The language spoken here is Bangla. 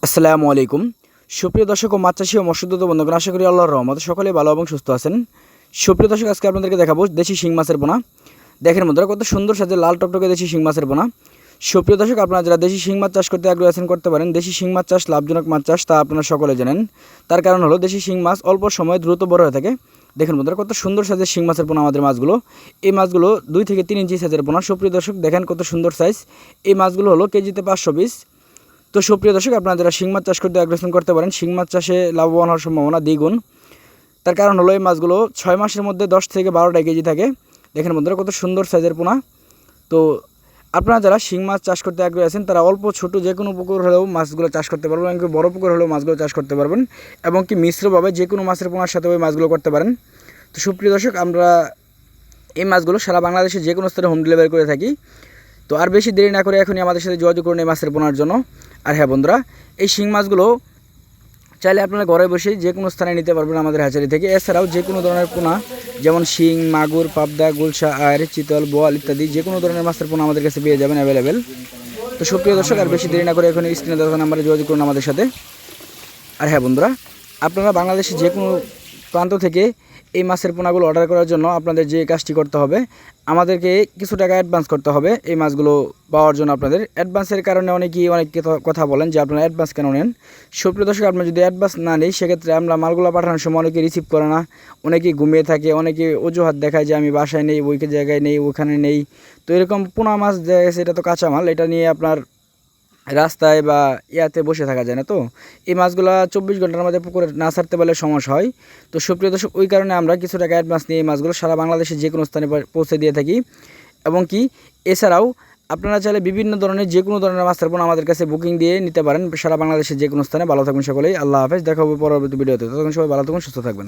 আসসালামু আলাইকুম। সুপ্রিয় দর্শক ও মাছ চাষী ও মৎস্যোদ্যোক্তা বন্ধুগণ, আশা করি আল্লাহর রহমতে সকলে ভালো এবং সুস্থ আছেন। সুপ্রিয় দর্শক, আজকে আপনাদেরকে দেখাবো দেশি শিং মাছের পোনা। দেখেন বন্ধুরা, কত সুন্দর সাজে লাল টকটকে দেশি শিং মাছের পোনা। সুপ্রিয় দর্শক, আপনারা যারা দেশি শিং মাছ চাষ করতে আগ্রহী আছেন করতে পারেন। দেশি শিং মাছ চাষ লাভজনক মাছ চাষ, তা আপনারা সকলে জানেন। তার কারণ হলো দেশি শিং মাছ অল্প সময়ে দ্রুত বড় হয়ে থাকে। দেখেন বন্ধুরা, কত সুন্দর সাইজের শিং মাছের পোনা আমাদের মাছগুলো। এই মাছগুলো 2 থেকে 3 ইঞ্চি সাইজের পোনা। সুপ্রিয় দর্শক, দেখেন কত সুন্দর সাইজ। এই মাছগুলো হলো কেজিতে 500 পিস। তো সুপ্রিয় দর্শক, আপনারা যারা শিং মাছ চাষ করতে আগ্রহ করতে পারেন। শিং মাছ চাষে লাভবান হওয়ার সম্ভাবনা দ্বিগুণ। তার কারণ হলো এই মাছগুলো 6 মাসের মধ্যে 10 থেকে 12টা কেজি থাকে। দেখেন বন্ধুরা, কত সুন্দর সাইজের পোনা। তো আপনারা যারা শিং মাছ চাষ করতে আগ্রহী আছেন তারা অল্প ছোট যে কোনো পুকুর হলেও মাছগুলো চাষ করতে পারবেন, এমনকি বড় পুকুর হলেও মাছগুলো চাষ করতে পারবেন, এবং কি মিশ্রভাবে যে কোনো মাছের পোনার সাথে ওই মাছগুলো করতে পারেন। তো সুপ্রিয় দর্শক, আমরা এই মাছগুলো সারা বাংলাদেশে যে কোনো স্থানে হোম ডেলিভারি করে থাকি। তো আর বেশি দেরি না করে এখনই আমাদের সাথে যোগাযোগ করুন এই মাছের পোনার জন্য। আর হ্যাঁ বন্ধুরা, এই শিং মাছগুলো চাইলে আপনারা ঘরে বসেই যে কোনো স্থানে নিতে পারবেন আমাদের হ্যাচারি থেকে। এছাড়াও যে কোনো ধরনের পোনা যেমন শিং, মাগুর, পাবদা, গুলশা, আয়ের, চিতল, বোয়াল ইত্যাদি যে কোনো ধরনের মাছের পোনা আমাদের কাছে পেয়ে যাবেন অ্যাভেলেবেল। তো সুপ্রিয় দর্শক, আর বেশি দেরি না করে এখনই স্ক্রিনে দেওয়া নাম্বারে যোগাযোগ করুন আমাদের সাথে। আর হ্যাঁ বন্ধুরা, আপনারা বাংলাদেশে যে কোনো প্রান্ত থেকে এই মাছের পোনাগুলো অর্ডার করার জন্য আপনাদের যে কাজটি করতে হবে, আমাদেরকে কিছু টাকা অ্যাডভান্স করতে হবে এই মাছগুলো পাওয়ার জন্য। আপনাদের অ্যাডভান্সের কারণে অনেকেই অনেক কথা বলেন যে আপনারা অ্যাডভান্স কেন নেন। সুপ্রিয় দর্শক, আপনারা যদি অ্যাডভান্স না নেই সেক্ষেত্রে আমরা মালগুলো পাঠানোর সময় অনেকে রিসিভ করে না, অনেকেই ঘুমিয়ে থাকে, অনেকে অজুহাত দেখায় যে আমি বাসায় নেই, ওই জায়গায় নেই, ওখানে নেই। তো এরকম পোনা মাছ দেখা গেছে এটা তো কাঁচামাল, এটা নিয়ে আপনার রাস্তায় বা ইয়াতে বসে থাকা যায় না। তো এই মাছগুলো 24 ঘন্টার মধ্যে পুকুরে না ছাড়তে পারলে সমস্যা হয়। তো সুপ্রিয় দর্শক, ওই কারণে আমরা কিছু টাকা অ্যাডভান্স নিয়ে এই মাছগুলো সারা বাংলাদেশে যে কোনো স্থানে পৌঁছে দিয়ে থাকি। এবং কি এছাড়াও আপনারা চাইলে বিভিন্ন ধরনের যে কোনো ধরনের মাছের পোনা আমাদের কাছে বুকিং দিয়ে নিতে পারেন সারা বাংলাদেশে যে কোনো স্থানে। ভালো থাকবেন সকলেই। আল্লাহ হাফেজ। দেখা হবে পরবর্তী ভিডিওতে। ততক্ষণ সবাই ভালো থাকুন, সুস্থ থাকবেন।